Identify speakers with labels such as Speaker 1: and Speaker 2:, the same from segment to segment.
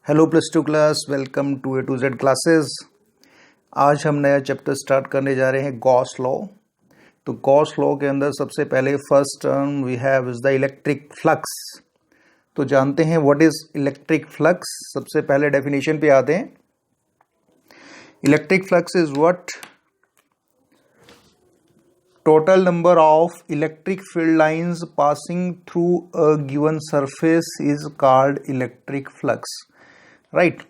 Speaker 1: Hello plus two class, welcome to A to Z classes. आज हम नया chapter start करने जा रहे हैं गॉस लॉ। तो गॉस लॉ के अंदर सबसे पहले first term we have is the electric flux. तो जानते हैं व्हाट इज इलेक्ट्रिक फ्लक्स। सबसे पहले डेफिनेशन पे आते हैं। Electric flux is what total number of electric field lines passing through a given surface is called electric flux, right?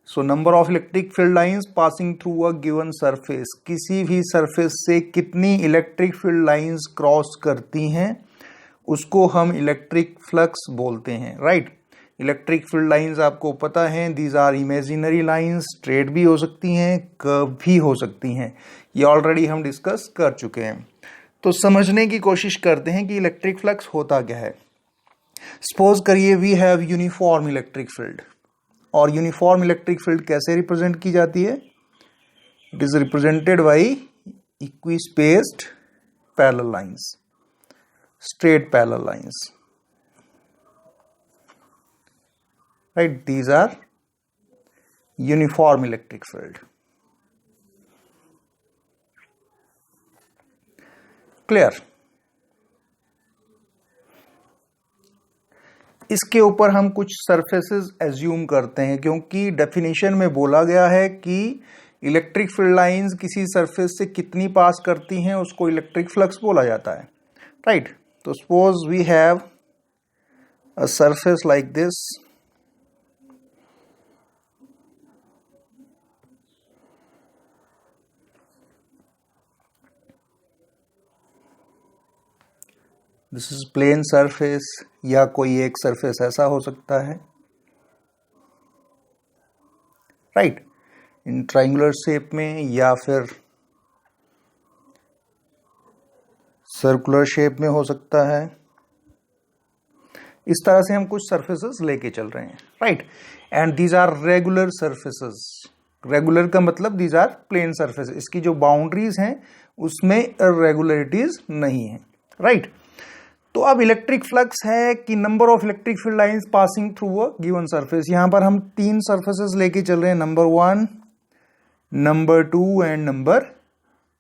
Speaker 1: So number of electric field lines passing through a given surface, किसी भी surface से कितनी electric field lines cross करती हैं उसको हम electric flux बोलते हैं, right? इलेक्ट्रिक फील्ड लाइंस आपको पता है, these are imaginary lines, straight भी हो सकती हैं, कर्व भी हो सकती हैं। ये ऑलरेडी हम डिस्कस कर चुके हैं। तो समझने की कोशिश करते हैं कि इलेक्ट्रिक फ्लक्स होता क्या है। सपोज करिए we have uniform electric field, और यूनिफॉर्म इलेक्ट्रिक फील्ड कैसे रिप्रेजेंट की जाती है? It is represented by equispaced parallel lines, straight parallel lines, right? These are uniform electric field. Clear? इसके ऊपर हम कुछ सरफेसेस एज्यूम करते हैं, क्योंकि डेफिनेशन में बोला गया है कि इलेक्ट्रिक फील्ड लाइंस किसी सरफेस से कितनी पास करती हैं उसको इलेक्ट्रिक फ्लक्स बोला जाता है, राइट? तो suppose we have a surface like this, this is plane surface, या कोई एक सरफेस ऐसा हो सकता है, राइट? इन ट्राइंगुलर शेप में या फिर सर्कुलर शेप में हो सकता है। इस तरह से हम कुछ सरफेसेस लेके चल रहे हैं, right? And these are regular surfaces. Regular का मतलब दीज आर प्लेन सरफेसेस। इसकी जो बाउंड्रीज हैं उसमें इरेगुलरिटीज नहीं है, राइट? तो अब इलेक्ट्रिक फ्लक्स है कि number of electric field lines passing through a given surface. यहां पर हम तीन सरफेसेस लेके चल रहे हैं, number 1, number 2 and number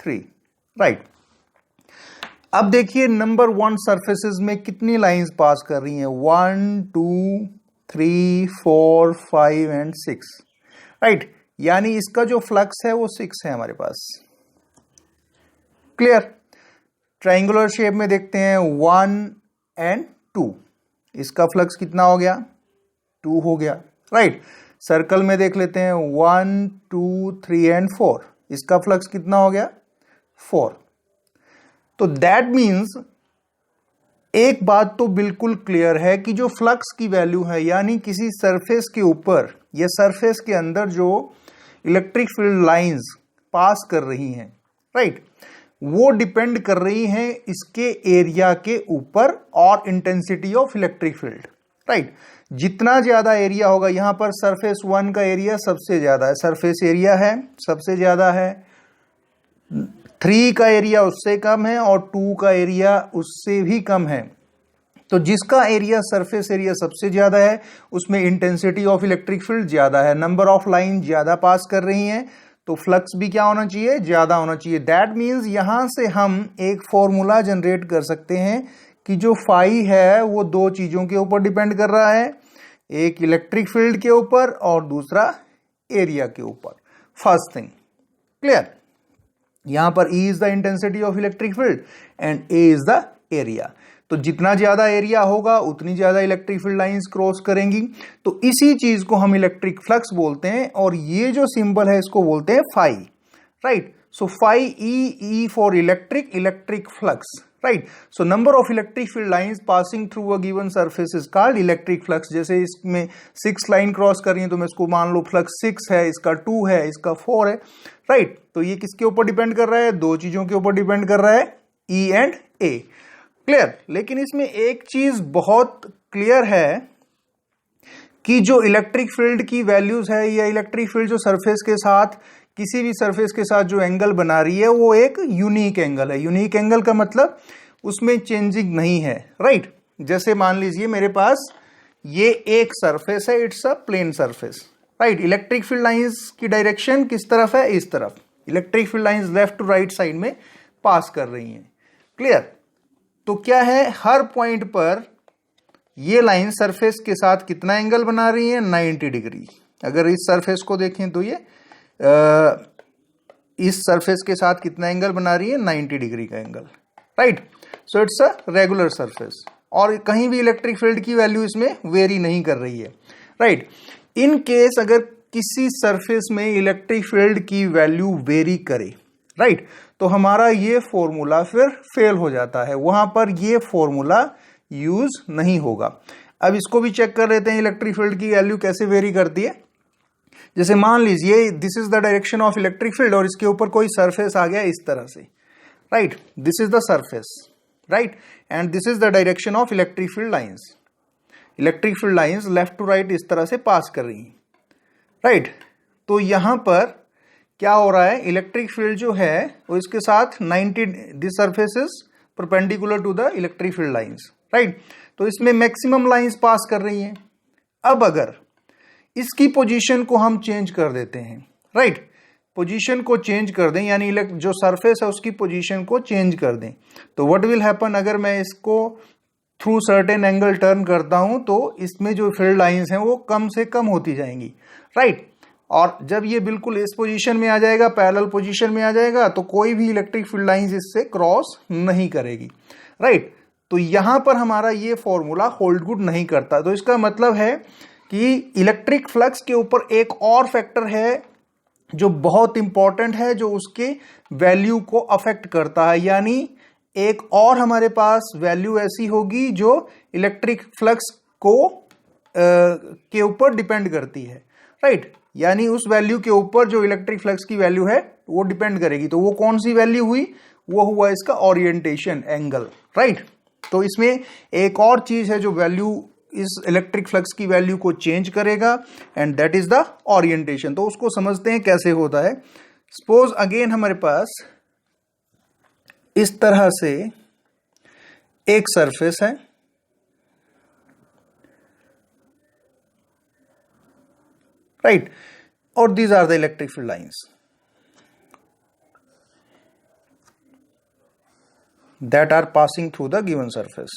Speaker 1: 3, right? अब देखिए नंबर 1 सरफेसेस में कितनी लाइंस पास कर रही हैं? 1, 2, 3, 4, 5 एंड 6, राइट? यानी इसका जो फ्लक्स है वो 6 है हमारे पास। क्लियर? ट्राइंगुलर शेप में देखते हैं 1 एंड 2, इसका फ्लक्स कितना हो गया? 2 हो गया, राइट? सर्कल में देख लेते हैं 1, 2, 3 एंड 4, इसका फ्लक्स कितना हो गया? 4। तो दैट मीन्स एक बात तो बिल्कुल क्लियर है कि जो फ्लक्स की वैल्यू है, यानी किसी सरफेस के ऊपर या सरफेस के अंदर जो इलेक्ट्रिक फील्ड लाइंस पास कर रही हैं, राइट, वो डिपेंड कर रही हैं इसके एरिया के ऊपर और intensity of electric field, right? जितना ज्यादा एरिया होगा, यहां पर सरफेस 1 का एरिया सबसे ज्यादा है, सरफेस एरिया है सबसे ज्यादा है, 3 का एरिया उससे कम है और 2 का एरिया उससे भी कम है। तो जिसका एरिया सरफेस एरिया सबसे ज्यादा है उसमें इंटेंसिटी ऑफ इलेक्ट्रिक फील्ड ज्यादा है, नंबर ऑफ लाइन ज्यादा पास कर रही हैं, तो फ्लक्स भी क्या होना चाहिए? ज्यादा होना चाहिए। दैट मीन्स यहां से हम एक फॉर्मूला जनरेट कर सकते हैं कि जो फाई है वो दो चीजों के ऊपर डिपेंड कर रहा है, एक इलेक्ट्रिक फील्ड के ऊपर और दूसरा एरिया के ऊपर। First thing, clear? यहां पर E is the intensity of electric field and A is the area. तो जितना ज्यादा एरिया होगा उतनी ज्यादा इलेक्ट्रिक फील्ड लाइंस क्रॉस करेंगी। तो इसी चीज को हम इलेक्ट्रिक फ्लक्स बोलते हैं, और ये जो सिंबल है इसको बोलते हैं phi, right? So phi E for electric, electric flux, right? So number of electric field lines passing through a given surface is called electric flux. जैसे इसमें 6 लाइन क्रॉस कर रही है तो मैं इसको मान लो फ्लक्स 6 है, इसका 2 है, इसका 4 है, राइट? तो ये किसके ऊपर डिपेंड कर रहा है? दो चीजों के ऊपर डिपेंड कर रहा है, E एंड A। क्लियर? लेकिन इसमें एक चीज बहुत क्लियर है कि जो इलेक्ट्रिक फील्ड की वैल्यूज है, या इलेक्ट्रिक फील्ड जो सरफेस के साथ, किसी भी सरफेस के साथ जो एंगल बना रही है वो एक यूनिक एंगल है। यूनिक एंगल का मतलब उसमें चेंजिंग नहीं है, राइट? जैसे मान लीजिए मेरे पास ये एक सरफेस है, it's a plane surface, right. Electric field lines की डायरेक्शन किस तरफ है? इस तरफ। Electric field lines left to right side में पास कर रही हैं। क्लियर? तो क्या है, हर पॉइंट पर ये लाइन सरफेस के साथ कितना एंगल बना रही है? 90 डिग्री। अगर इस सरफेस को देखें तो ये इस सरफेस के साथ कितना एंगल बना रही है? 90 डिग्री का angle, right. So it's a regular surface और कहीं भी इलेक्ट्रिक फील्ड की वैल्यू इसमें वेरी नहीं कर रही है, राइट। इन केस अगर किसी सरफेस में इलेक्ट्रिक फील्ड की वैल्यू वेरी करे, राइट, तो हमारा ये फॉर्मूला फिर फेल हो जाता है, वहां पर ये फॉर्मूला यूज नहीं होगा। अब इसको भी चेक कर लेते हैं इलेक्ट्रिक फील्ड की वैल्यू कैसे वेरी करती है। जैसे मान लीजिए this is the direction of electric field और इसके ऊपर कोई सरफेस आ गया इस तरह से, right, this is the surface, right, and this is the direction of electric field lines. Electric field lines left to right इस तरह से पास कर रही हैं, राइट। तो यहां पर क्या हो रहा है, इलेक्ट्रिक फील्ड जो है वो इसके साथ 90, this surface is perpendicular to the electric field lines, right. तो इसमें मैक्सिमम लाइंस पास कर रही हैं। अब अगर इसकी पोजीशन को हम चेंज कर देते हैं, राइट, पोजीशन को चेंज कर दें, यानी जो सरफेस है उसकी पोजीशन को चेंज कर दें, तो व्हाट विल हैपन, अगर मैं इसको थ्रू सर्टेन एंगल टर्न करता हूं तो इसमें जो फील्ड लाइंस हैं वो कम से कम होती जाएंगी, राइट। और जब ये बिल्कुल इस पोजीशन में आ जाएगा, पैरेलल पोजीशन में आ जाएगा, तो कोई भी इलेक्ट्रिक फील्ड लाइंस इससे क्रॉस नहीं करेगी, राइट। तो यहां पर हमारा ये फॉर्मूला होल्ड गुड नहीं करता। तो इसका मतलब है कि इलेक्ट्रिक फ्लक्स के ऊपर एक और फैक्टर है जो बहुत इंपॉर्टेंट है, जो उसके वैल्यू को अफेक्ट करता है, यानी एक और हमारे पास वैल्यू ऐसी होगी जो इलेक्ट्रिक फ्लक्स को के ऊपर डिपेंड करती है, राइट। यानी उस वैल्यू के ऊपर जो इलेक्ट्रिक फ्लक्स की वैल्यू है वो डिपेंड करेगी। तो वो कौन सी वैल्यू हुई? वो हुआ इसका ओरिएंटेशन एंगल, राइट। तो इसमें एक और चीज है जो वैल्यू इस इलेक्ट्रिक फ्लक्स की वैल्यू को चेंज करेगा, and that is the orientation. तो उसको समझते हैं कैसे होता है। सपोज अगेन हमारे पास इस तरह से एक सरफेस है, राइट, और these are the electric field lines that are passing through the given surface.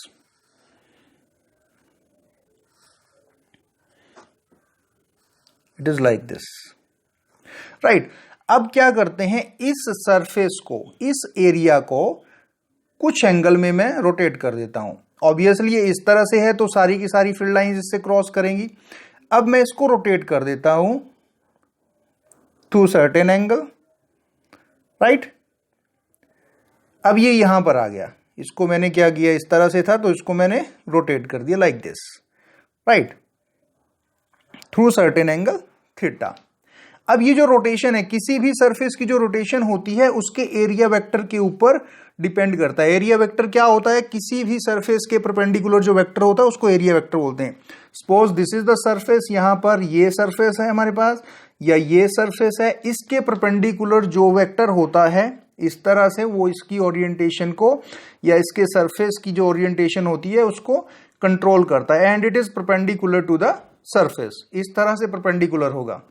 Speaker 1: It is like this, right? अब क्या करते हैं, इस सरफेस को, इस एरिया को कुछ एंगल में मैं रोटेट कर देता हूं। ऑब्वियसली ये इस तरह से है तो सारी की सारी फील्ड लाइंस इससे क्रॉस करेंगी। अब मैं इसको रोटेट कर देता हूं थ्रू सर्टेन एंगल, राइट। अब ये यहां पर आ गया, इसको मैंने क्या किया, इस तरह से था तो इसको मैंने रोटेट कर दिया like this, right, through certain angle theta. अब ये जो रोटेशन है, किसी भी सरफेस की जो रोटेशन होती है उसके एरिया वेक्टर के ऊपर डिपेंड करता है। एरिया वेक्टर क्या होता है, किसी भी सरफेस के परपेंडिकुलर जो वेक्टर होता है उसको एरिया वेक्टर बोलते हैं। Suppose this is the surface, यहां पर ये सरफेस है हमारे पास, या ये सरफेस है, इसके परपेंडिकुलर जो वेक्टर होता है इस तरह से, वो इसकी ओरिएंटेशन को या इसके सरफेस की जो ओरिएंटेशन होती है उसको कंट्रोल करता है, and it is perpendicular to the surface. इस तरह से परपेंडिकुलर होगा।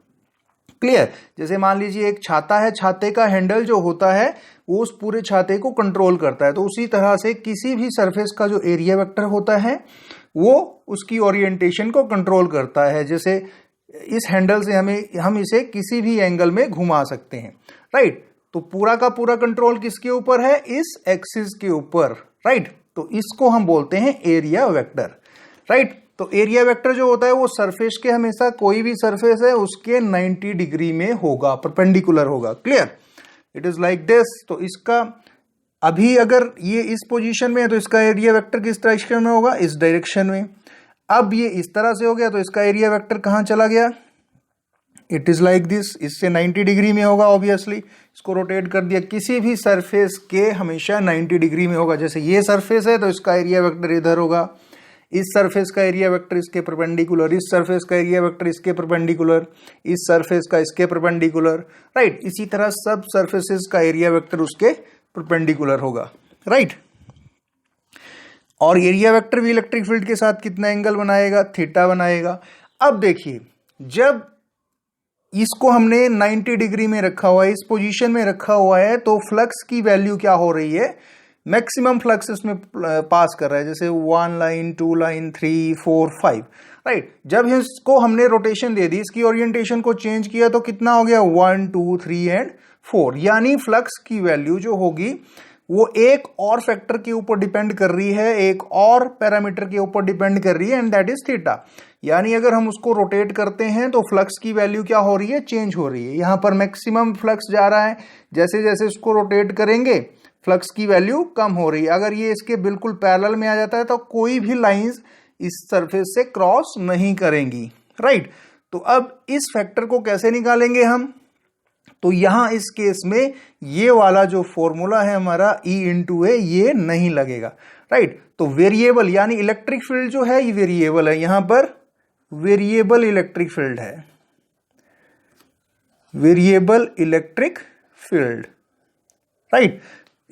Speaker 1: क्लियर? जैसे मान लीजिए एक छाता है, छाते का हैंडल जो होता है वो उस पूरे छाते को कंट्रोल करता है। तो उसी तरह से किसी भी सरफेस का जो एरिया वेक्टर होता है वो उसकी ओरिएंटेशन को कंट्रोल करता है। जैसे इस हैंडल से हम इसे किसी भी एंगल में घुमा सकते हैं, राइट। तो पूरा का पूरा कंट्रोल किसके ऊपर है, इस एक्सिस के ऊपर, राइट। तो इसको हम बोलते हैं एरिया वेक्टर, राइट। तो एरिया वेक्टर जो होता है वो सरफेस के, हमेशा कोई भी सरफेस है उसके 90 डिग्री में होगा, परपेंडिकुलर होगा। Clear? It is like this. तो इसका अभी अगर ये इस पोजीशन में है तो इसका एरिया वेक्टर किस डायरेक्शन में होगा, इस डायरेक्शन में। अब ये इस तरह से हो गया तो इसका एरिया वेक्टर कहां चला गया, इट इज लाइक दिस, इससे 90 डिग्री में होगा। ऑब्वियसली इसको रोटेट कर दिया, किसी भी सरफेस के हमेशा 90 डिग्री में होगा। जैसे ये सरफेस है तो इसका एरिया वेक्टर इधर होगा, इस सरफेस का एरिया वेक्टर इसके परपेंडिकुलर, इस सरफेस का एरिया वेक्टर इसके परपेंडिकुलर, इस सरफेस का इसके परपेंडिकुलर, राइट। इसी तरह सब सरफेसेस का एरिया वेक्टर उसके परपेंडिकुलर होगा, राइट। और एरिया वेक्टर भी इलेक्ट्रिक फील्ड के साथ कितना एंगल बनाएगा, थीटा बनाएगा। अब देखिए जब इसको हमने 90 डिग्री में रखा हुआ है, इस पोजीशन में रखा हुआ है, तो फ्लक्स की वैल्यू क्या हो रही है, मैक्सिमम फ्लक्स इसमें पास कर रहा है, जैसे 1 लाइन 2 लाइन 3 4 5, राइट। जब इसको हमने रोटेशन दे दी, इसकी ओरिएंटेशन को चेंज किया, तो कितना हो गया 1 2 3 एंड 4, यानी फ्लक्स की वैल्यू जो होगी वो एक और फैक्टर के ऊपर डिपेंड कर रही है, एक और पैरामीटर के ऊपर डिपेंड कर रही है, एंड दैट इज थीटा। यानी अगर हम उसको रोटेट करते हैं तो फ्लक्स की वैल्यू क्या हो रही है, चेंज हो रही है। यहां पर मैक्सिमम फ्लक्स जा रहा है, जैसे जैसे इसको रोटेट करेंगे फ्लक्स की वैल्यू कम हो रही है। अगर ये इसके बिल्कुल पैरेलल में आ जाता है तो कोई भी लाइंस इस सरफेस से क्रॉस नहीं करेंगी, राइट। तो अब इस फैक्टर को कैसे निकालेंगे हम, तो यहां इस केस में ये वाला जो फॉर्मूला है हमारा E इंटू ए, ये नहीं लगेगा, राइट। तो वेरिएबल यानी इलेक्ट्रिक फील्ड जो है ये वेरिएबल है, यहां पर वेरिएबल इलेक्ट्रिक फील्ड है, variable electric field, right.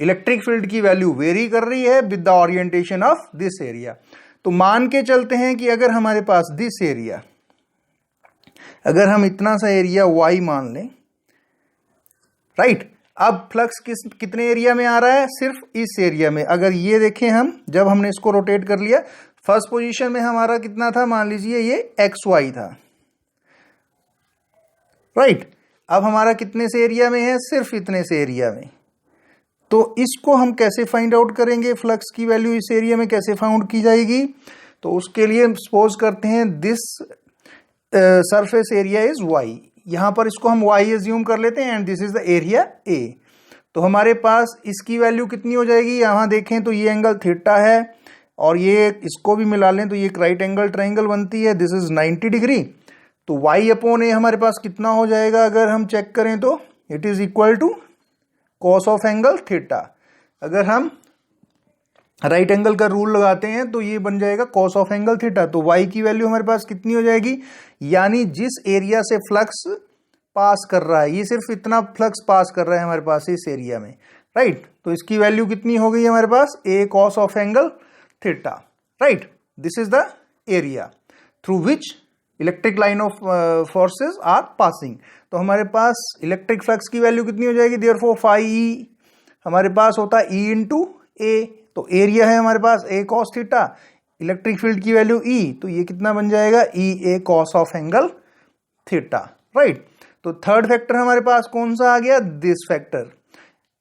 Speaker 1: Electric field की वैल्यू वेरी कर रही है with the orientation of this area. तो मान के चलते हैं कि अगर हमारे पास दिस एरिया, अगर हम इतना सा एरिया y मान लें, राइट। अब फ्लक्स कितने एरिया में आ रहा है, सिर्फ इस एरिया में। अगर ये देखें हम, जब हमने इसको रोटेट कर लिया, फर्स्ट पोजीशन में हमारा कितना था, मान लीजिए ये XY था, राइट। अब हमारा कितने से एरिया में है, सिर्फ इतने से एरिया में। तो इसको हम कैसे फाइंड आउट करेंगे, फ्लक्स की वैल्यू इस एरिया में कैसे फाउंड की जाएगी, तो उसके लिए सपोज करते हैं this surface area is y, यहां पर इसको हम y एज्यूम कर लेते हैं, and this is the area A। तो हमारे पास इसकी वैल्यू कितनी हो जाएगी, यहां देखें तो ये एंगल थीटा है, और ये इसको भी मिला लें तो ये एक राइट एंगल ट्राइंगल बनती है, दिस इज 90 डिग्री। तो y अपॉन a हमारे पास कितना हो जाएगा, अगर हम चेक करें तो it is equal to cos of angle theta. अगर हम राइट एंगल का रूल लगाते हैं तो ये बन जाएगा कॉस ऑफ एंगल थीटा। तो y की वैल्यू हमारे पास कितनी हो जाएगी, यानी जिस एरिया से फ्लक्स पास कर रहा है, ये सिर्फ इतना फ्लक्स पास कर रहा है हमारे पास इस एरिया में, राइट। तो इसकी वैल्यू कितनी हो गई हमारे पास, a cos of angle theta, right. This is the area through which electric line of forces are passing. तो हमारे पास इलेक्ट्रिक फ्लक्स की वैल्यू कितनी हो जाएगी, देयरफॉर फाई ई हमारे पास होता है E इंटू ए। तो एरिया है हमारे पास a cos theta, electric field की वैल्यू E, तो ये कितना बन जाएगा E a cos of angle theta, right. तो थर्ड फैक्टर हमारे पास कौन सा आ गया, दिस फैक्टर।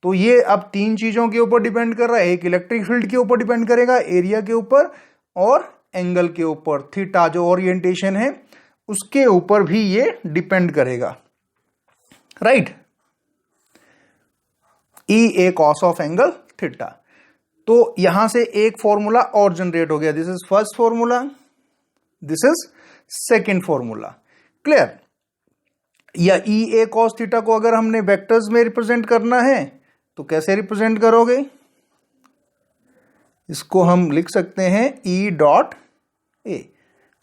Speaker 1: तो ये अब तीन चीजों के ऊपर डिपेंड कर रहा है, एक इलेक्ट्रिक फील्ड के ऊपर डिपेंड करेगा, एरिया के ऊपर, और एंगल के ऊपर, थीटा जो ओरिएंटेशन है उसके ऊपर भी ये डिपेंड करेगा, right. E a cos of angle theta. तो यहां से एक फॉर्मूला और जनरेट हो गया, this is first formula, this is second formula, clear. या E a कॉस थीटा को अगर हमने वेक्टर्स में रिप्रेजेंट करना है तो कैसे रिप्रेजेंट करोगे, इसको हम लिख सकते हैं E डॉट a,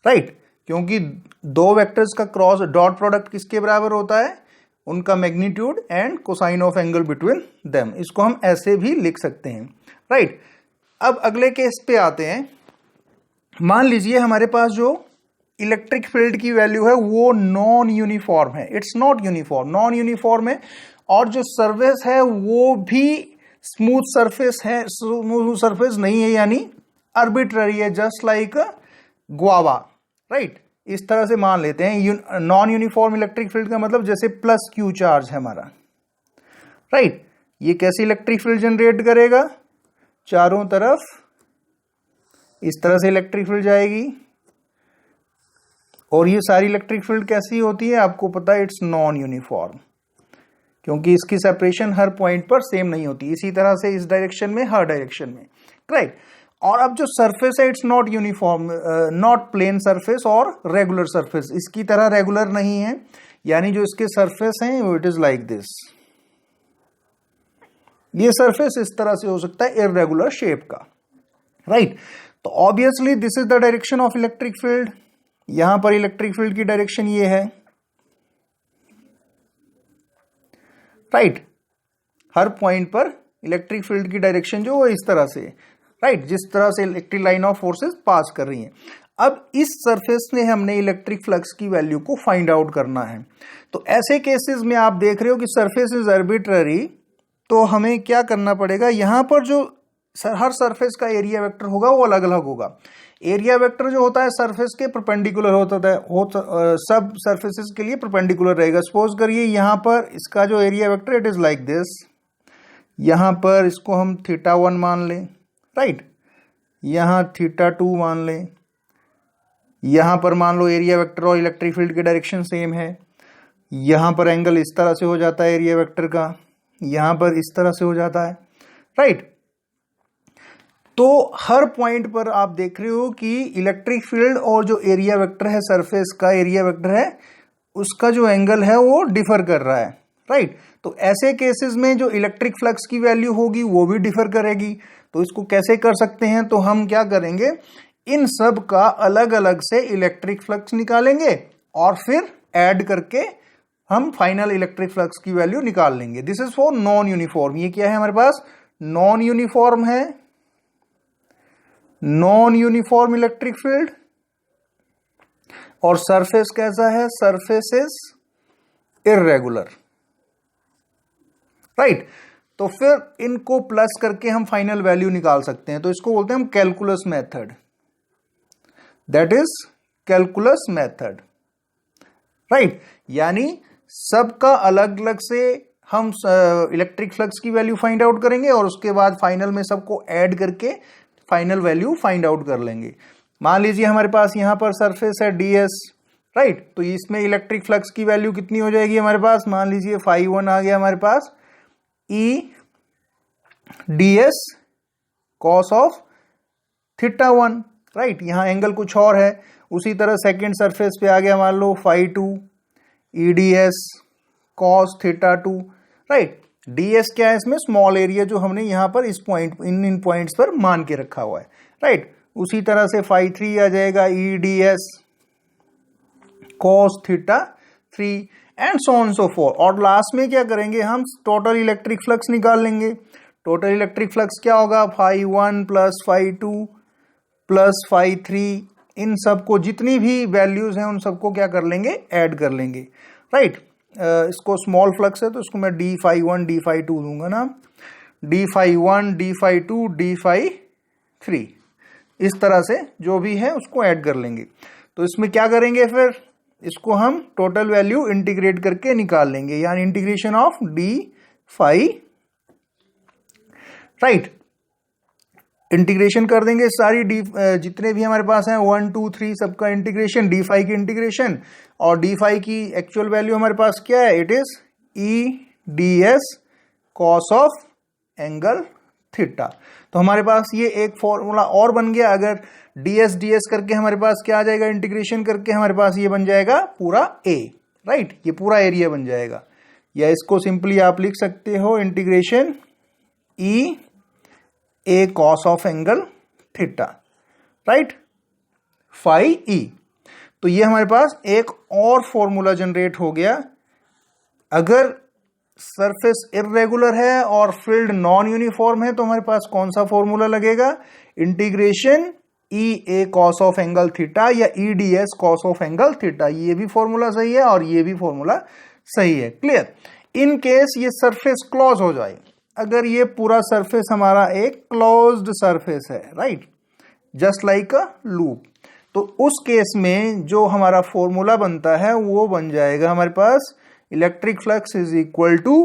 Speaker 1: राइट। क्योंकि दो वेक्टर्स का क्रॉस डॉट प्रोडक्ट किसके बराबर होता है, उनका magnitude and cosine of angle between them. इसको हम ऐसे भी लिख सकते हैं, राइट। अब अगले केस पे आते हैं। मान लीजिए हमारे पास जो इलेक्ट्रिक फील्ड की वैल्यू है वो नॉन यूनिफॉर्म है, it's not uniform, non uniform है, और जो सरफेस है वो भी स्मूथ सरफेस है, स्मूथ सरफेस नहीं है, यानी आर्बिट्ररी है, जस्ट लाइक ग्वावा, राइट। इस तरह से मान लेते हैं। नॉन यूनिफॉर्म इलेक्ट्रिक फील्ड का मतलब जैसे प्लस क्यू चार्ज है हमारा, राइट। ये कैसे इलेक्ट्रिक फील्ड जनरेट करेगा, चारों तरफ इस तरह से इलेक्ट्रिक फील्ड जाएगी, और ये सारी इलेक्ट्रिक फील्ड कैसी होती है आपको पता है, इट्स नॉन यूनिफॉर्म, क्योंकि इसकी सेपरेशन हर पॉइंट पर सेम नहीं होती। इसी तरह से इस डायरेक्शन में, हर डायरेक्शन में, राइट। और अब जो सरफेस है it's not uniform, not plane surface और रेगुलर सरफेस, इसकी तरह रेगुलर नहीं है, यानी जो इसके सरफेस हैं वो इट इज लाइक दिस। ये सरफेस इस तरह से हो सकता है इररेगुलर शेप का, राइट। तो obviously this is the direction of electric field. यहां पर इलेक्ट्रिक फील्ड की डायरेक्शन ये है, राइट। हर पॉइंट पर इलेक्ट्रिक फील्ड की डायरेक्शन जो है इस तरह से, राइट, जिस तरह से इलेक्ट्रिक लाइन ऑफ फोर्सेस पास कर रही हैं। अब इस सरफेस में हमने इलेक्ट्रिक फ्लक्स की वैल्यू को फाइंड आउट करना है। तो ऐसे केसेस में आप देख रहे हो कि सरफेस इज आर्बिट्ररी, तो हमें क्या करना पड़ेगा, यहां पर जो हर सरफेस का एरिया वेक्टर होगा वो अलग अलग होगा। एरिया वेक्टर जो होता है सरफेस के परपेंडिकुलर होता है, सब सरफेसेस के लिए परपेंडिकुलर रहेगा। सपोज करिए यहां पर इसका जो area vector it is like this, यहां पर इसको हम θ1 मान लें, राइट, यहां θ2 मान लें, यहां पर मान लो एरिया वेक्टर और इलेक्ट्रिक फील्ड की डायरेक्शन सेम है, यहां पर एंगल इस तरह से हो जाता है एरिया वेक्टर का, यहां पर इस तरह से हो जाता है, राइट। तो हर पॉइंट पर आप देख रहे हो कि इलेक्ट्रिक फील्ड और जो एरिया वेक्टर है, सरफेस का एरिया वेक्टर है, उसका जो एंगल है वो डिफर कर रहा है, राइट। तो ऐसे केसेस में जो इलेक्ट्रिक फ्लक्स की वैल्यू होगी वो भी डिफर करेगी। तो इसको कैसे कर सकते हैं, तो हम क्या करेंगे, इन सब का अलग अलग से इलेक्ट्रिक फ्लक्स निकालेंगे और फिर ऐड करके हम फाइनल इलेक्ट्रिक फ्लक्स की वैल्यू निकाल लेंगे। This is for non uniform. ये क्या है हमारे पास, नॉन यूनिफॉर्म है, नॉन यूनिफॉर्म इलेक्ट्रिक फील्ड। और सरफेस कैसा है, सरफेस इज इर्रेगुलर, राइट। तो फिर इनको प्लस करके हम फाइनल वैल्यू निकाल सकते हैं। तो इसको बोलते हैं हम calculus method, that is calculus method, right. यानी सबका अलग अलग से हम इलेक्ट्रिक फ्लक्स की वैल्यू फाइंड आउट करेंगे और उसके बाद फाइनल में सबको ऐड करके फाइनल वैल्यू फाइंड आउट कर लेंगे। मान लीजिए हमारे पास यहां पर सरफेस है ds, राइट। तो इसमें इलेक्ट्रिक फ्लक्स की वैल्यू कितनी हो जाएगी हमारे पास, मान लीजिए φ1 आ गया हमारे पास, E ds cos of θ1, right. यहां एंगल कुछ और है। उसी तरह सेकेंड सरफेस पे आ गया मान लो φ2 E ds cos θ2, right. ds क्या है इसमें, स्मॉल एरिया जो हमने यहां पर इस पॉइंट इन पॉइंट्स पर मान के रखा हुआ है, राइट। उसी तरह से φ3 आ जाएगा E ds cos θ3 and so on so forth. और लास्ट में क्या करेंगे, हम टोटल इलेक्ट्रिक फ्लक्स निकाल लेंगे। टोटल इलेक्ट्रिक फ्लक्स क्या होगा, φ1 प्लस φ2 प्लस φ3, इन सबको जितनी भी वैल्यूज हैं उन सबको क्या कर लेंगे, ऐड कर लेंगे, राइट। इसको स्मॉल फ्लक्स है तो इसको मैं dφ1 dφ2 दूंगा ना, dφ1 dφ2 dφ3, इस तरह से जो भी है उसको ऐड कर लेंगे। तो इसमें क्या करेंगे, फिर इसको हम टोटल वैल्यू इंटीग्रेट करके निकाल लेंगे, यानी integration of dφ, right. Integration कर देंगे सारी जितने भी हमारे पास हैं 1 2 3 सबका इंटीग्रेशन, dφ की इंटीग्रेशन। और dφ की एक्चुअल वैल्यू हमारे पास क्या है, it is E ds cos of angle theta. तो हमारे पास ये एक फॉर्मूला और बन गया। अगर ds करके हमारे पास क्या आ जाएगा, इंटीग्रेशन करके हमारे पास ये बन जाएगा पूरा a, राइट। ये पूरा एरिया बन जाएगा। या इसको सिंपली आप लिख सकते हो integration E a cos of angle theta, right, φe। तो ये हमारे पास एक और फॉर्मूला जनरेट हो गया। अगर सरफेस इर्रेगुलर है और फील्ड नॉन यूनिफॉर्म है तो हमारे पास कौन सा फॉर्मूला लगेगा, integration E a cos of angle theta या E ds cos of angle theta. ये भी फॉर्मूला सही है और ये भी फॉर्मूला सही है, क्लियर। इन केस ये सरफेस क्लोज हो जाए, अगर ये पूरा सरफेस हमारा एक क्लोज्ड सरफेस है, right, just like a loop, तो उस केस में जो हमारा फॉर्मूला बनता है वो बन जाएगा हमारे पास electric flux is equal to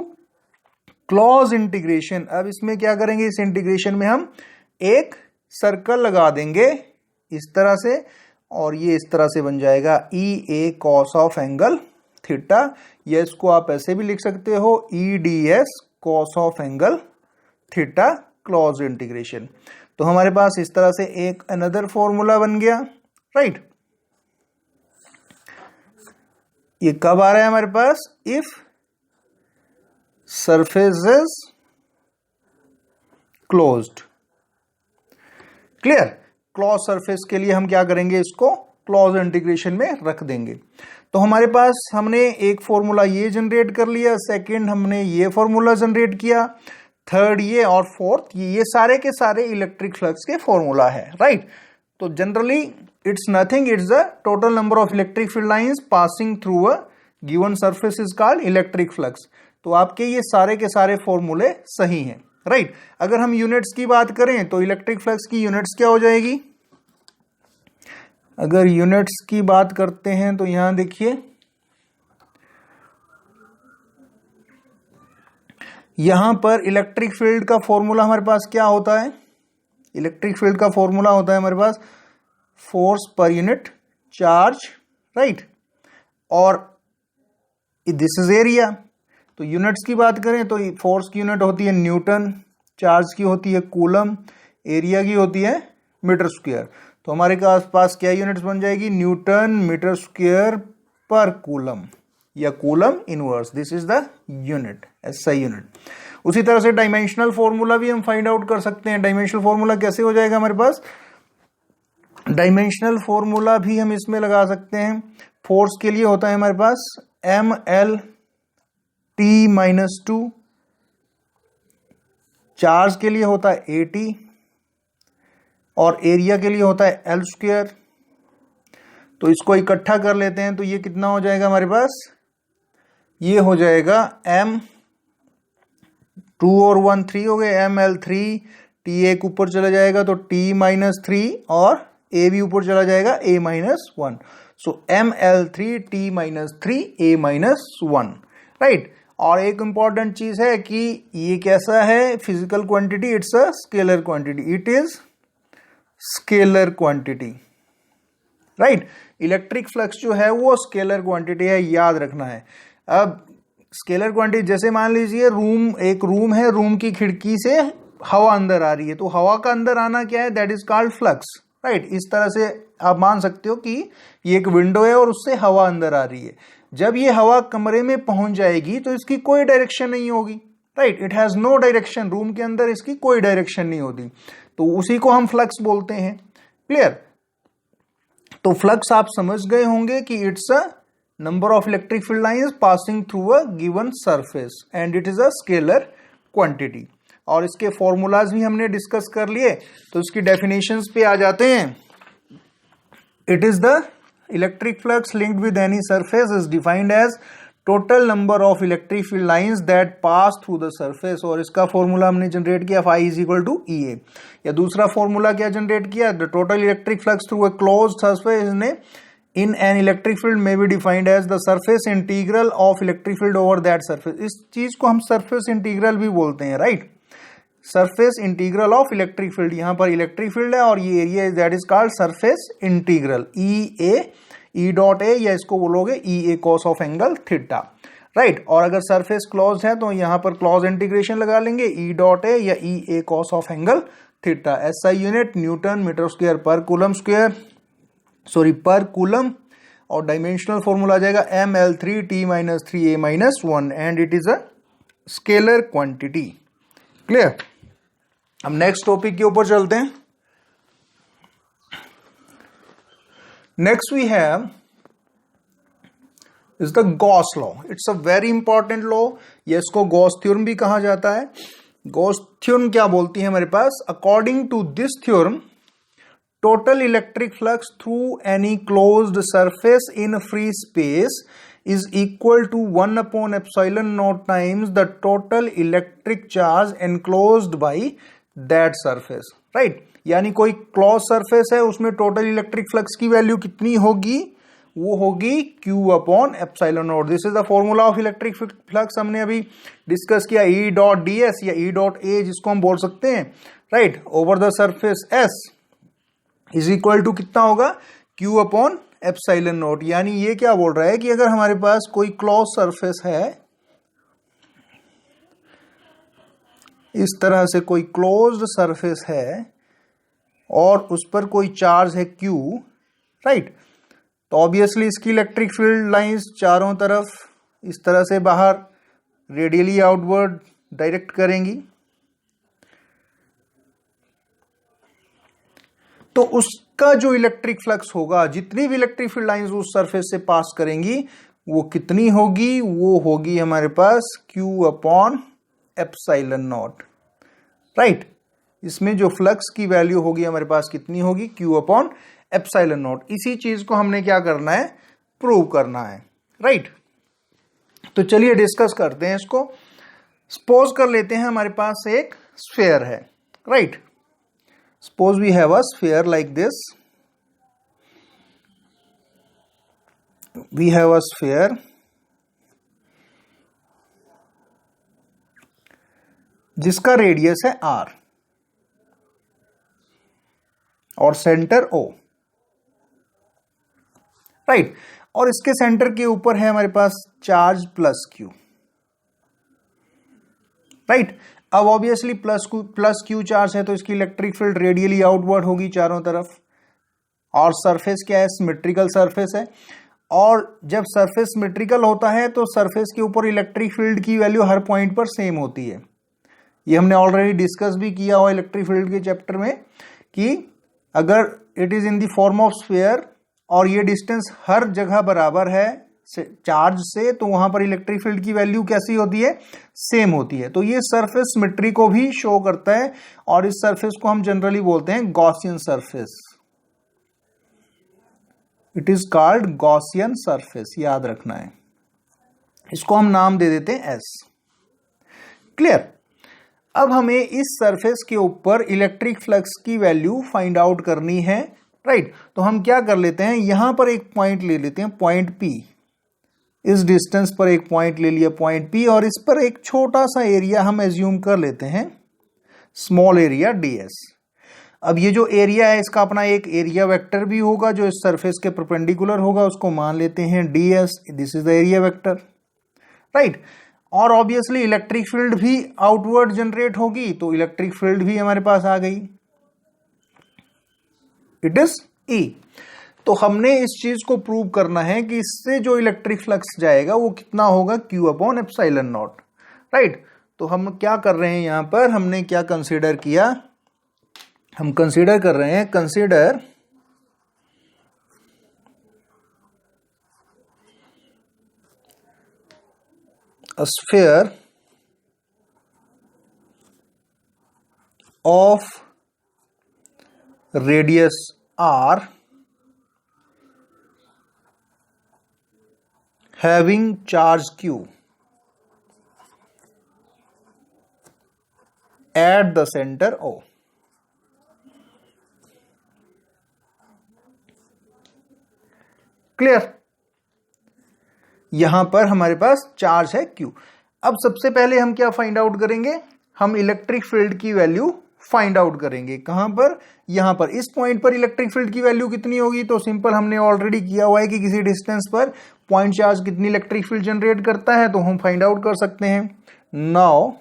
Speaker 1: close integration. अब इसमें क्या करेंगे, इस इंटीग्रेशन में हम एक सर्कल लगा देंगे इस तरह से, और ये इस तरह से बन जाएगा E a cos of angle theta. या इसको आप ऐसे भी लिख सकते हो E ds cos of angle theta close integration. तो हमारे पास इस तरह से एक अनदर फॉर्मूला बन गया, राइट। ये कब आ रहा है हमारे पास, if surface is closed, clear. Close surface के लिए हम क्या करेंगे, इसको क्लोज इंटीग्रेशन में रख देंगे। तो हमारे पास हमने एक फॉर्मूला ये जनरेट कर लिया, सेकंड हमने ये फॉर्मूला जनरेट किया, थर्ड ये और फोर्थ ये सारे के सारे इलेक्ट्रिक फ्लक्स के फॉर्मूला है, राइट। तो generally it's nothing, it's the total number of electric field lines passing through a given surface is called electric flux. तो आपके ये सारे के सारे फॉर्मूले सही हैं, राइट। अगर हम यूनिट्स की बात करें तो इलेक्ट्रिक फ्लक्स की यूनिट्स क्या हो जाएगी? अगर यूनिट्स की बात करते हैं तो यहां देखिए, यहां पर इलेक्ट्रिक फील्ड का फॉर्मूला हमारे पास क्या होता है? इलेक्ट्रिक फील्ड का फॉर्मूला होता है हमारे पास force per unit charge, right, और दिस इज एरिया। तो यूनिट्स की बात करें तो फोर्स की यूनिट होती है न्यूटन, चार्ज की होती है कूलम, एरिया की होती है मीटर स्क्वायर। तो हमारे पास क्या यूनिट्स बन जाएगी? Newton metre square per coulomb या coulomb inverse, this is the unit, SI unit. उसी तरह से डायमेंशनल फॉर्मूला भी हम फाइंड आउट कर सकते हैं। डायमेंशनल फॉर्मूला कैसे हो जाएगा हमारे पास? डायमेंशनल फॉर्मूला भी हम इसमें लगा सकते हैं। फोर्स के लिए होता है हमारे पास ml t-2, चार्ज के लिए होता है at, और एरिया के लिए होता है l स्क्वायर। तो इसको इकट्ठा कर लेते हैं तो ये कितना हो जाएगा हमारे पास? ये हो जाएगा m 2 और 1 3 हो गए, ml3, t एक ऊपर चला जाएगा तो t-3 और a भी ऊपर चला जाएगा a-1। सो ml3 t-3 a-1, राइट। और एक इंपॉर्टेंट चीज है कि ये कैसा है physical quantity? It's a scalar quantity, it is scalar quantity, right. Electric flux जो है वो स्केलर क्वांटिटी है, याद रखना है। अब स्केलर क्वांटिटी जैसे मान लीजिए एक रूम है, रूम की खिड़की से हवा अंदर आ रही है, तो हवा का अंदर आना क्या है? That is called flux, right. इस तरह से आप मान सकते हो कि ये एक विंडो है और उससे हवा अंदर आ रही है। जब ये हवा कमरे में पहुंच जाएगी तो इसकी कोई डायरेक्शन नहीं होगी, right, it has no direction, room के अंदर इसकी कोई डायरेक्शन नहीं होती, तो उसी को हम फ्लक्स बोलते हैं। क्लियर? तो फ्लक्स आप समझ गए होंगे कि it's a number of electric field lines passing through a given surface and it is a scalar quantity. और इसके फॉर्मूलाज भी हमने डिस्कस कर लिए, तो इसकी डेफिनेशंस पे आ जाते हैं। It is the electric flux linked with any surface is defined as total number of electric field lines that pass through the surface. और इसका फॉर्मूला हमने जनरेट किया phi is equal to EA। या दूसरा फॉर्मूला क्या generate किया? The total electric flux through a closed surface ने in an electric field may be defined as the surface integral of electric field over that surface। इस चीज को हम surface integral भी बोलते हैं, right. surface integral of electric field, यहां पर इलेक्ट्रिक फील्ड है और ये area is that is called surface integral, E dot A, या इसको बोलोगे EA cos of angle theta, right. और अगर सरफेस क्लोज है तो यहां पर क्लोज इंटीग्रेशन लगा लेंगे, E डॉट ए या EA cos of angle theta. SI unit newton metre square per coulomb square, sorry per coulomb. और डायमेंशनल फॉर्मूला आ जाएगा ml3 t-3 a-1 and it is a scalar quantity. Clear? अब next topic के ऊपर चलते हैं। Next we have is the Gauss law. It's a very important law, या इसको गॉस थ्योरम भी कहा जाता है। गॉस थ्योरम क्या बोलती है हमारे पास? According to this theorem total electric flux through any closed surface in free space is equal to 1 upon epsilon naught times the total electric charge enclosed by that surface, right। यानी कोई close surface है, उसमें total electric flux की value कितनी होगी? वो होगी Q upon epsilon naught. This is the formula of electric flux. हमने अभी डिस्कस किया E डॉट ds या E डॉट A जिसको हम बोल सकते हैं, right, over the surface S is equal to कितना होगा? Q upon epsilon naught. यानी ये क्या बोल रहा है कि अगर हमारे पास कोई क्लोज सरफेस है, इस तरह से कोई क्लोज्ड सरफेस है और उस पर कोई चार्ज है Q, राइट, तो ऑब्वियसली इसकी इलेक्ट्रिक फील्ड लाइंस चारों तरफ इस तरह से बाहर रेडियली आउटवर्ड डायरेक्ट करेंगी। तो उसका जो इलेक्ट्रिक फ्लक्स होगा, जितनी भी इलेक्ट्रिक फील्ड लाइंस उस सरफेस से पास करेंगी, वो कितनी होगी? वो होगी हमारे पास Q upon epsilon naught, right. इसमें जो फ्लक्स की वैल्यू होगी हमारे पास कितनी होगी, Q अपॉन एप्सिलॉन नॉट। इसी चीज को हमने क्या करना है, प्रूव करना है, राइट। तो चलिए डिस्कस करते हैं इसको। सपोज कर लेते हैं हमारे पास एक स्फीयर है, right. Suppose we have a sphere like this, we have a sphere जिसका रेडियस है R और सेंटर O, राइट। और इसके सेंटर के ऊपर है हमारे पास चार्ज प्लस Q, राइट। अब ऑब्वियसली प्लस Q चार्ज है तो इसकी इलेक्ट्रिक फील्ड रेडियली आउटवर्ड होगी चारों तरफ। और सरफेस क्या है, सिमेट्रिकल सरफेस है। और जब सरफेस सिमेट्रिकल होता है तो सरफेस के ऊपर इलेक्ट्रिक फील्ड की वैल्यू हर पॉइंट पर सेम होती है। ये हमने ऑलरेडी डिस्कस भी किया हुआ इलेक्ट्रिक फील्ड के चैप्टर में कि अगर it is in the form of sphere और ये डिस्टेंस हर जगह बराबर है चार्ज से, तो वहां पर इलेक्ट्रिक फील्ड की वैल्यू कैसी होती है, सेम होती है। तो ये सरफेस सिमेट्री को भी शो करता है और इस सरफेस को हम जनरली बोलते हैं Gaussian surface. It is called Gaussian surface, याद रखना है। इसको हम नाम दे देते हैं एस। क्लियर। अब हमें इस सरफेस के ऊपर इलेक्ट्रिक फ्लक्स की वैल्यू फाइंड आउट करनी है, राइट। तो हम क्या कर लेते हैं, यहां पर एक पॉइंट ले लेते हैं, पॉइंट P। इस डिस्टेंस पर एक पॉइंट ले लिया, पॉइंट P, और इस पर एक छोटा सा एरिया हम एज्यूम कर लेते हैं, स्मॉल एरिया ds। अब ये जो एरिया है इसका अपना एक एरिया वेक्टर भी होगा जो इस सरफेस के परपेंडिकुलर होगा, उसको मान लेते हैं ds। This is the area vector, right. और ऑब्वियसली इलेक्ट्रिक फील्ड भी आउटवर्ड जनरेट होगी, तो इलेक्ट्रिक फील्ड भी हमारे पास आ गई, इट इज E। तो हमने इस चीज को प्रूव करना है कि इससे जो इलेक्ट्रिक फ्लक्स जाएगा वो कितना होगा, Q upon epsilon naught, right. तो हम क्या कर रहे हैं, यहां पर हमने क्या कंसीडर किया, हम कंसीडर कर रहे हैं, consider a sphere of radius r having charge Q at the center O। Clear. यहां पर हमारे पास चार्ज है Q। अब सबसे पहले हम क्या फाइंड आउट करेंगे, हम इलेक्ट्रिक फील्ड की वैल्यू फाइंड आउट करेंगे। कहां पर, यहां पर इस पॉइंट पर इलेक्ट्रिक फील्ड की वैल्यू कितनी होगी, तो सिंपल हमने ऑलरेडी किया हुआ है कि किसी डिस्टेंस पर पॉइंट चार्ज कितनी इलेक्ट्रिक फील्ड जनरेट करता है, तो हम फाइंड आउट कर सकते हैं। Now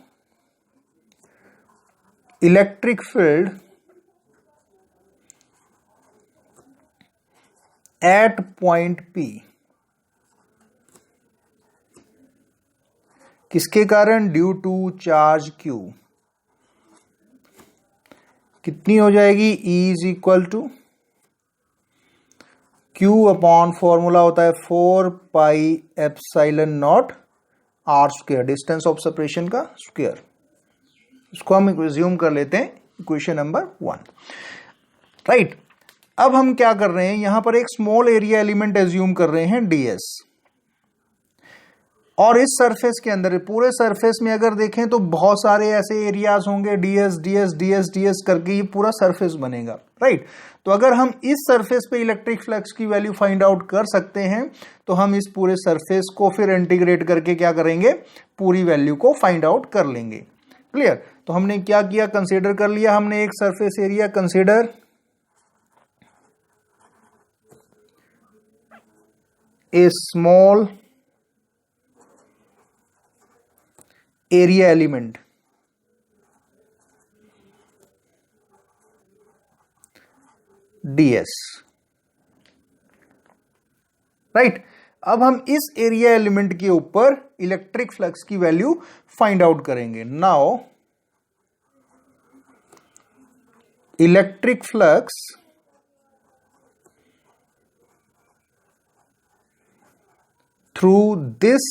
Speaker 1: electric field at point P किसके कारण, ड्यू टू चार्ज Q, कितनी हो जाएगी, E is equal to Q upon formula होता है 4 pi epsilon naught R square, distance of separation का स्क्वायर। इसको हम रिज्यूम कर लेते हैं इक्वेशन नंबर 1, राइट। अब हम क्या कर रहे हैं, यहां पर एक स्मॉल एरिया एलिमेंट एज्यूम कर रहे हैं ds। और इस सरफेस के अंदर, पूरे सरफेस में अगर देखें तो बहुत सारे ऐसे एरियाज होंगे, ds ds ds ds करके ये पूरा सरफेस बनेगा, राइट। तो अगर हम इस सरफेस पे इलेक्ट्रिक फ्लक्स की वैल्यू फाइंड आउट कर सकते हैं तो हम इस पूरे सरफेस को फिर इंटीग्रेट करके क्या करेंगे, पूरी वैल्यू को फाइंड आउट कर लेंगे। क्लियर। तो हमने क्या किया, कंसीडर कर लिया हमने एक surface area, consider a small area element ds, right. अब हम इस एरिया एलिमेंट के ऊपर इलेक्ट्रिक फ्लक्स की वैल्यू फाइंड आउट करेंगे। Now electric flux through this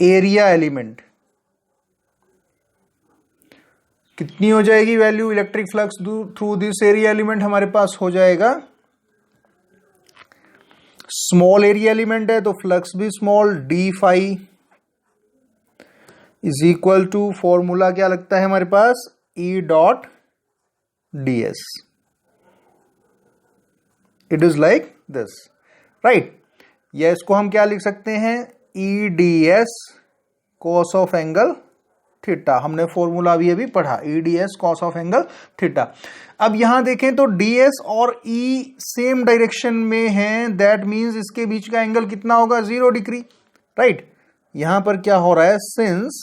Speaker 1: area element कितनी हो जाएगी value electric flux through this area element? हमारे पास हो जाएगा, स्मॉल एरिया एलिमेंट है तो फ्लक्स भी small, D phi is equal to, formula क्या लगता है हमारे पास, E dot D S. It is like this, right. या इसको हम क्या लिख सकते हैं, E D S cos of angle theta. हमने फॉर्मूला अभी पढ़ा, E D S cos of angle theta. अब यहां देखें तो डी एस और ई सेम डायरेक्शन में हैं, दैट मींस इसके बीच का एंगल कितना होगा, 0 डिग्री, राइट. यहां पर क्या हो रहा है, since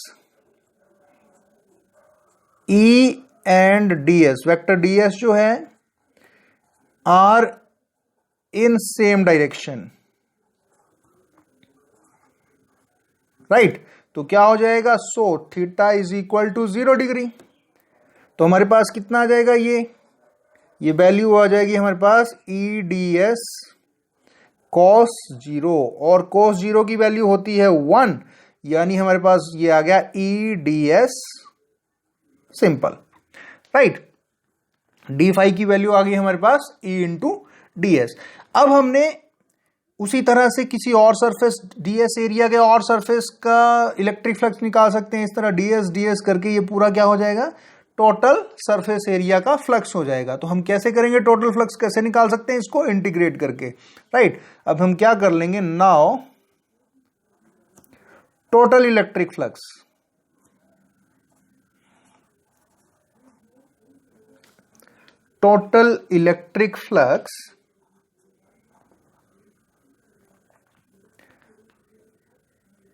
Speaker 1: E and D S, vector D S जो है are in same direction, right. तो क्या हो जाएगा, so theta is equal to 0 degree. तो हमारे पास कितना आ जाएगा, ये वैल्यू आ जाएगी हमारे पास ई डी एस कॉस 0, और कॉस 0 की वैल्यू होती है 1, यानी हमारे पास ये आ गया E D S simple, right. D phi की वैल्यू आ गई हमारे पास ई इंटू डी एस. अब हमने उसी तरह से किसी और सरफेस डीएस एरिया के और सरफेस का इलेक्ट्रिक फ्लक्स निकाल सकते हैं. इस तरह डीएस करके ये पूरा क्या हो जाएगा, टोटल सरफेस एरिया का फ्लक्स हो जाएगा. तो हम कैसे करेंगे, टोटल फ्लक्स कैसे निकाल सकते हैं, इसको इंटीग्रेट करके, राइट. अब हम क्या कर लेंगे, now total electric flux, total electric flux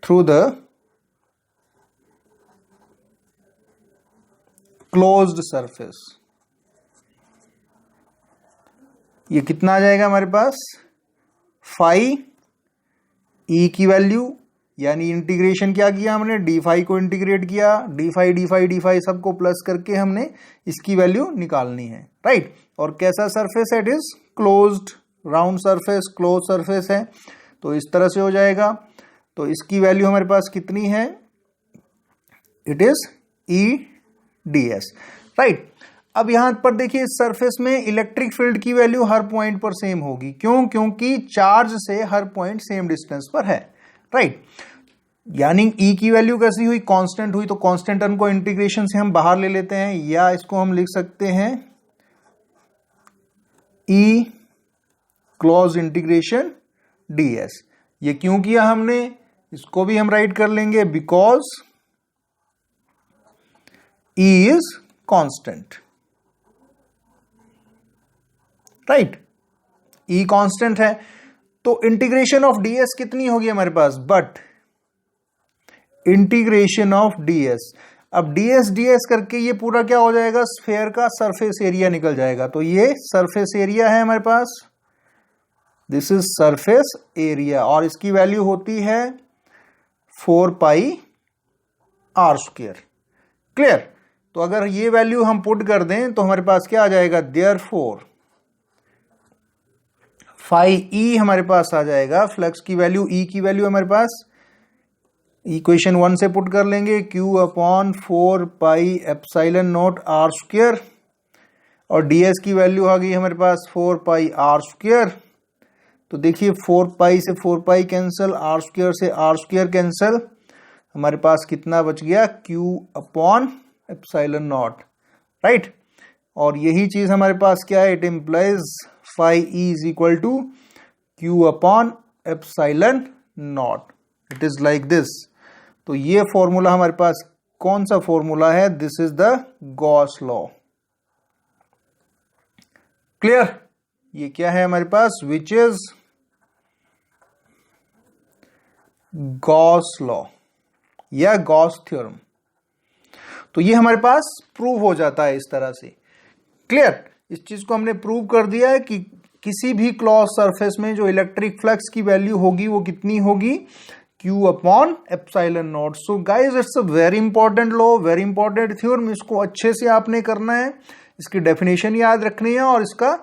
Speaker 1: through the closed surface. ये कितना आ जाएगा हमारे पास, फाई ई की वैल्यू, यानी इंटीग्रेशन क्या किया हमने, डी फाई को इंटीग्रेट किया, डी फाई सबको प्लस करके हमने इसकी वैल्यू निकालनी है, राइट. और कैसा सरफेस है, it is closed, round surface, close surface है, तो इस तरह से हो जाएगा. तो इसकी वैल्यू हमारे पास कितनी है, it is E D S, right. अब यहां पर देखिए इस सरफेस में इलेक्ट्रिक फील्ड की वैल्यू हर पॉइंट पर सेम होगी, क्यों, क्योंकि चार्ज से हर पॉइंट सेम डिस्टेंस पर है, राइट. यानी ई की वैल्यू कैसी हुई, कांस्टेंट हुई. तो कांस्टेंट को इंटीग्रेशन से हम बाहर ले लेते हैं, या इसको हम लिख सकते हैं ई क्लोज इंटीग्रेशन डी एस. ये क्यों किया हमने, इसको भी हम राइट कर लेंगे, because E is constant, right. E constant है, तो इंटीग्रेशन ऑफ डीएस कितनी होगी हमारे पास, बट इंटीग्रेशन ऑफ डीएस, अब डीएस करके ये पूरा क्या हो जाएगा, स्फेयर का सरफेस एरिया निकल जाएगा. तो ये सरफेस एरिया है हमारे पास, दिस इज सरफेस एरिया, और इसकी वैल्यू होती है 4 पाई आर स्क्वायर. क्लियर. तो अगर ये वैल्यू हम पुट कर दें तो हमारे पास क्या आ जाएगा, देयरफॉर फाई ई हमारे पास आ जाएगा, फ्लक्स की वैल्यू, ई की वैल्यू हमारे पास इक्वेशन 1 से पुट कर लेंगे, Q upon 4 pi epsilon naught R square, और ds की वैल्यू आ गई हमारे पास 4 पाई आर स्क्वायर. तो देखिए 4 पाई से 4 पाई कैंसिल, आर स्क्वायर से आर स्क्वायर कैंसिल, हमारे पास कितना बच गया, Q upon epsilon naught, right. और यही चीज हमारे पास क्या है, it implies phi E is equal to Q upon epsilon naught. It is like this. तो ये फॉर्मूला हमारे पास कौन सा फॉर्मूला है, this is the Gauss law. Clear. ये क्या है हमारे पास, विच इज गॉस लॉ या गॉस थ्योरम. तो ये हमारे पास प्रूव हो जाता है इस तरह से. क्लियर. इस चीज को हमने प्रूव कर दिया है कि किसी भी क्लोज सरफेस में जो इलेक्ट्रिक फ्लक्स की वैल्यू होगी वो कितनी होगी, Q upon epsilon not. So guys it's a very important law, very important theorem. इसको अच्छे से आपने करना है, इसकी डेफिनेशन याद रखनी है और इसका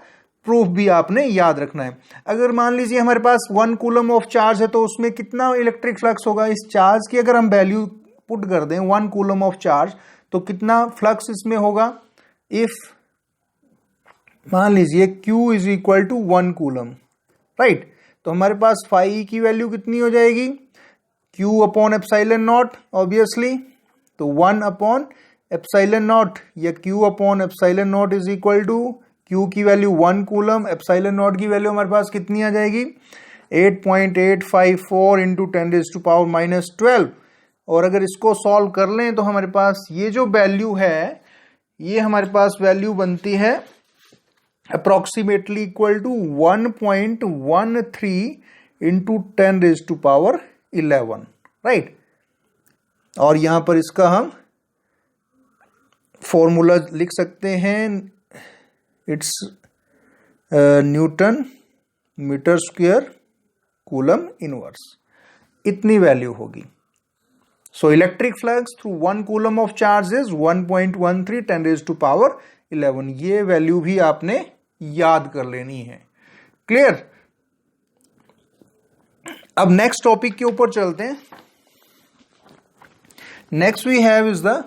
Speaker 1: प्रूफ भी आपने याद रखना है. अगर मान लीजिए हमारे पास 1 कूलम ऑफ चार्ज है तो उसमें कितना इलेक्ट्रिक फ्लक्स होगा, इस चार्ज की अगर हम वैल्यू पुट कर दें 1 कूलम ऑफ चार्ज, तो कितना फ्लक्स इसमें होगा? इफ मान लीजिए Q is equal to 1 coulomb, right, तो हमारे पास फाई की वैल्यू कितनी हो जाएगी? Q upon epsilon naught obviously, तो 1 अपॉन एप्सिलॉन नॉट या Q upon epsilon naught is equal to Q की वैल्यू 1 कूलम, एप्सिलॉन नॉट की वैल्यू हमारे पास कितनी आ जाएगी? 8.854 इंटू 10⁻⁻12। और अगर इसको सॉल्व कर लें तो हमारे पास ये जो वैल्यू है, ये हमारे पास वैल्यू बनती है approximately equal to 1.13 into 10⁻11, right. और यहां पर इसका हम फॉर्मूला लिख सकते हैं, it's Newton metre square coulomb inverse, इतनी वैल्यू होगी। So electric flux through 1 coulomb of charge is 1.13 10⁻11। ये वैल्यू भी आपने याद कर लेनी है। क्लियर? अब नेक्स्ट टॉपिक के ऊपर चलते हैं। Next we have is the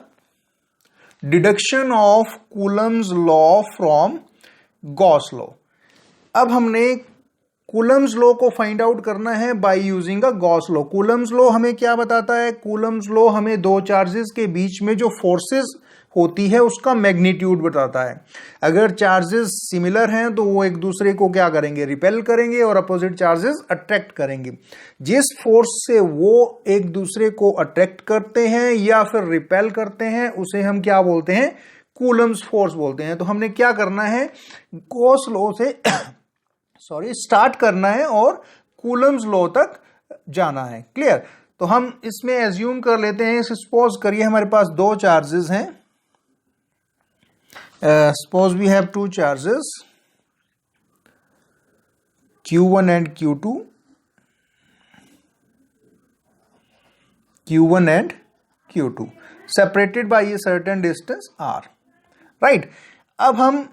Speaker 1: deduction of Coulomb's law from Gauss law. अब हमने कूलम्स लॉ को फाइंड आउट करना है by using a Gauss law. Coulomb's law हमें क्या बताता है? कूलम्स लॉ हमें दो चार्जेस के बीच में जो फोर्सेस होती है उसका मैग्नीट्यूड बताता है। अगर चार्जेस सिमिलर हैं तो वो एक दूसरे को क्या करेंगे? रिपेल करेंगे, और अपोजिट चार्जेस अट्रैक्ट करेंगे। जिस फोर्स से वो एक दूसरे को अट्रैक्ट करते हैं या फिर रिपेल करते हैं उसे हम क्या बोलते हैं? कूलम्स फोर्स बोलते हैं। तो हमने क्या करना है? गॉस लॉ से स्टार्ट करना है और कूलम्स लॉ तक जाना है। क्लियर? तो हम इसमें एज्यूम कर लेते हैं, सपोज करिए हमारे पास दो चार्जेस हैं। Suppose we have two charges Q1 and Q2, Q1 and Q2 separated by a certain distance R, right. अब हम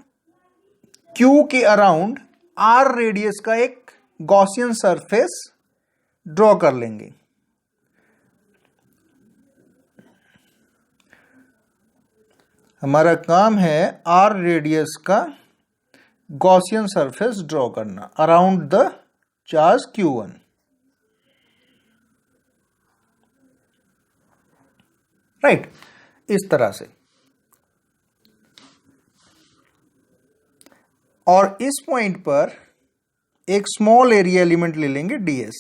Speaker 1: Q के अराउंड R रेडियस का एक गॉसियन सरफेस ड्रॉ कर लेंगे। हमारा काम है R रेडियस का गॉसियन सरफेस ड्रॉ करना around the charge Q1। Right, इस तरह से। और इस पॉइंट पर एक स्मॉल एरिया एलिमेंट ले लेंगे ds।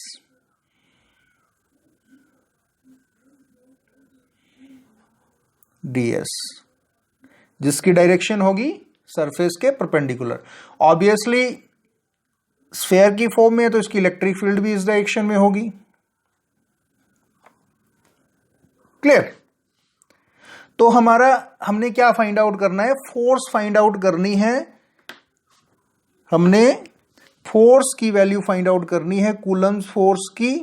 Speaker 1: जिसकी डायरेक्शन होगी सरफेस के परपेंडिकुलर। ऑब्वियसली स्फेयर की फॉर्म में है तो इसकी इलेक्ट्रिक फील्ड भी इस डायरेक्शन में होगी। क्लियर? तो हमने क्या फाइंड आउट करना है? फोर्स फाइंड आउट करनी है। हमने फोर्स की वैल्यू फाइंड आउट करनी है, कूलम्स फोर्स की,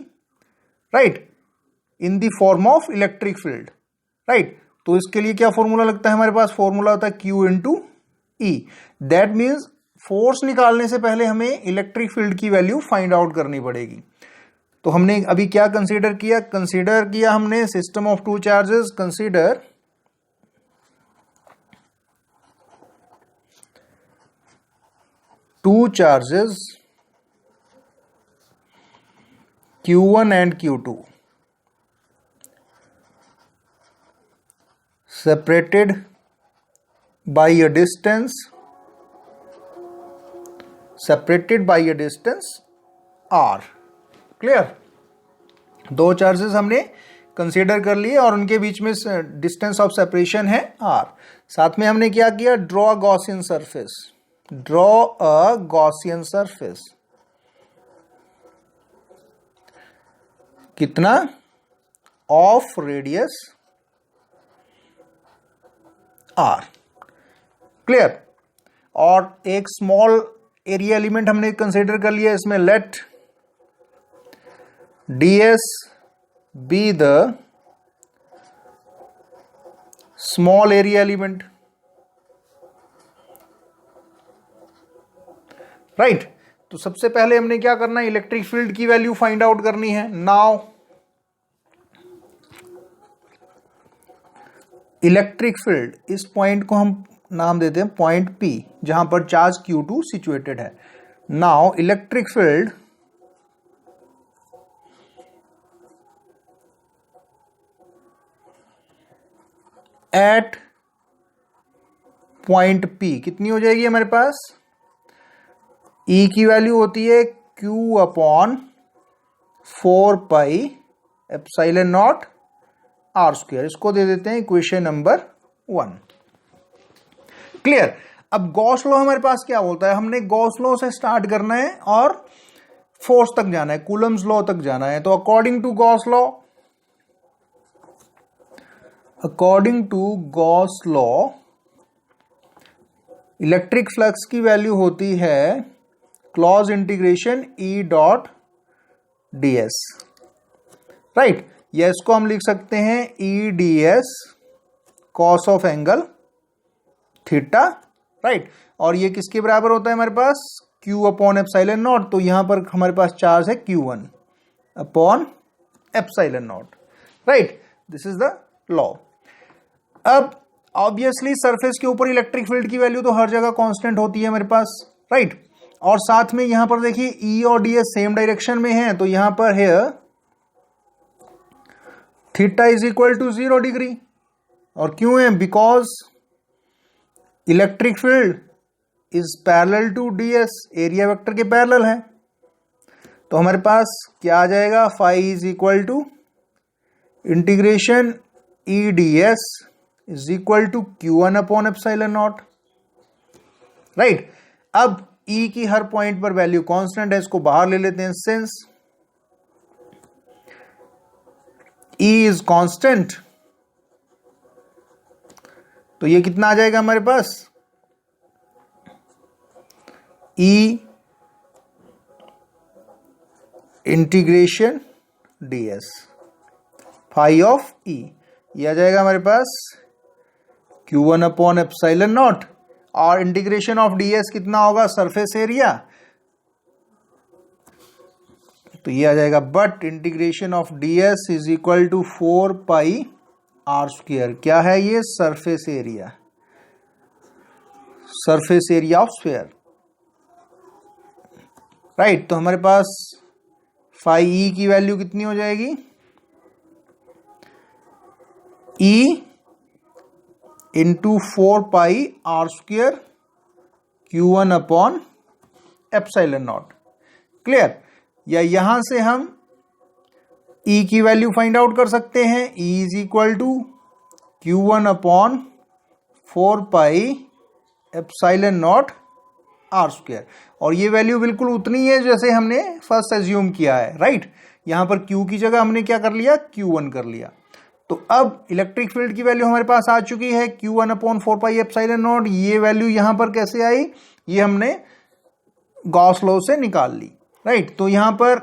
Speaker 1: right, in the form of electric field, right. तो इसके लिए क्या फॉर्मूला लगता है? हमारे पास फॉर्मूला होता है Q into E। That means force निकालने से पहले हमें इलेक्ट्रिक फील्ड की वैल्यू फाइंड आउट करनी पड़ेगी। तो हमने अभी क्या कंसीडर किया हमने system of two charges. Consider two charges Q1 and Q2 separated by a distance R। Clear? दो चार्जेस हमने कंसीडर कर लिए और उनके बीच में डिस्टेंस ऑफ सेपरेशन है R। साथ में हमने क्या किया? Draw Gaussian surface. Draw a Gaussian surface। कितना? Of radius R। क्लियर? और एक स्मॉल एरिया एलिमेंट हमने कंसीडर कर लिया। इसमें let ds be the small area element, right. तो सबसे पहले हमने क्या करना है? इलेक्ट्रिक फील्ड की वैल्यू फाइंड आउट करनी है। नाउ इलेक्ट्रिक फील्ड, इस पॉइंट को हम नाम देते हैं पॉइंट P, जहां पर चार्ज Q2 सिचुएटेड है. Now electric field at point P कितनी हो जाएगी हमारे पास? E की वैल्यू होती है Q upon 4 pi epsilon naught R square. इसको दे देते हैं इक्वेशन नंबर 1. क्लियर. अब गॉस लॉ हमारे पास क्या बोलता है? हमने गॉस लॉ से स्टार्ट करना है और फोर्स तक जाना है, कूलम्स लॉ तक जाना है. तो according to Gauss law electric flux की वैल्यू होती है closed integration E dot ds. Right. या इसको हम लिख सकते हैं E ds cos of angle theta. Right. और ये किसके बराबर होता है हमारे पास? Q upon epsilon naught. तो यहां पर हमारे पास चार्ज है Q1 upon epsilon naught. Right. This is the law. अब ऑब्वियसली सरफेस के ऊपर इलेक्ट्रिक फील्ड की वैल्यू तो हर जगह कांस्टेंट होती है हमारे पास. राइट. और साथ में यहां पर देखिए E और ds सेम डायरेक्शन में है, तो यहां पर है theta is equal to 0 degree. और क्यों है? Because electric field is parallel to ds, area vector के पैरेलल है. तो हमारे पास क्या आ जाएगा? Phi is equal to integration E ds is equal to Q1 upon epsilon naught. Right. अब E की हर पॉइंट पर वैल्यू कांस्टेंट है, इसको बाहर ले लेते हैं. सिंस E इज कांस्टेंट, तो ये कितना आ जाएगा हमारे पास? E integration ds phi of E. ये आ जाएगा हमारे पास Q1 अपॉन एप्सिलॉन नॉट. और इंटीग्रेशन ऑफ ds कितना होगा? Surface area. तो ये आ जाएगा but integration of ds is equal to 4 pi R square. क्या है ये? Surface area. Surface area of sphere. Right. तो हमारे पास फाई E की वैल्यू कितनी हो जाएगी? E into 4 pi R square Q1 upon epsilon not. Clear. या यहां से हम E की वैल्यू फाइंड आउट कर सकते हैं. E is equal to Q1 upon 4 pi epsilon naught R square. और ये वैल्यू बिल्कुल उतनी है जैसे हमने फर्स्ट एज्यूम किया है. राइट. यहां पर Q की जगह हमने क्या कर लिया? Q1 कर लिया. तो अब इलेक्ट्रिक फील्ड की वैल्यू हमारे पास आ चुकी है Q1 upon 4 pi epsilon not. ये वैल्यू यहां पर कैसे आई? ये हमने गॉस लॉ से निकाल ली. राइट. तो यहां पर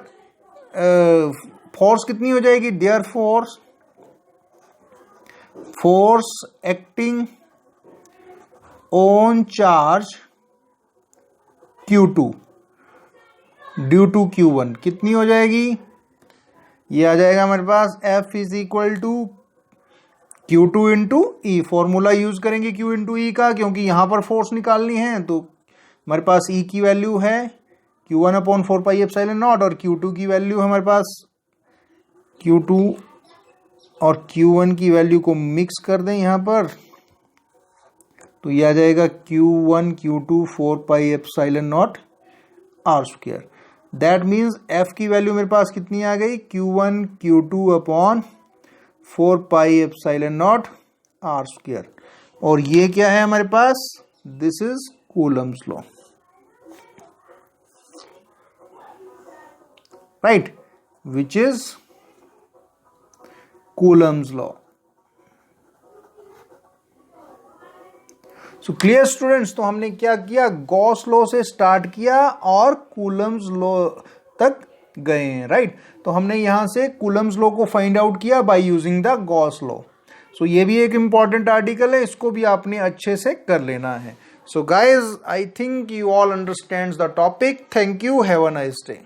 Speaker 1: फोर्स कितनी हो जाएगी? There force acting on charge Q2 due to Q1 कितनी हो जाएगी? ये आ जाएगा हमारे पास F is equal to Q2 into E. Formula use करेंगे Q इंटू E का, क्योंकि यहां पर फोर्स निकालनी है. तो हमारे पास E की वैल्यू है Q1 upon 4 pi epsilon naught और Q2 की वैल्यू हमारे पास Q2 और Q1 की वैल्यू को मिक्स कर दें यहां पर. तो ये आ जाएगा Q1 Q2 4 pi epsilon naught R square. That means F की वैल्यू मेरे पास कितनी आ गई? Q1 Q2 upon 4 pi epsilon naught R square. और ये क्या है हमारे पास? This is Coulomb's law. Right. Which is Coulomb's law. So clear students. तो हमने क्या किया? गॉस लॉ से स्टार्ट किया और कूलम्स लॉ तक गए हैं. राइट. तो हमने यहां से कूलम्स लॉ को फाइंड आउट किया by using the Gauss law. So ये भी एक इंपॉर्टेंट आर्टिकल है, इसको भी आपने अच्छे से कर लेना है. So guys, I think you all understand the topic. Thank you. Have a nice day.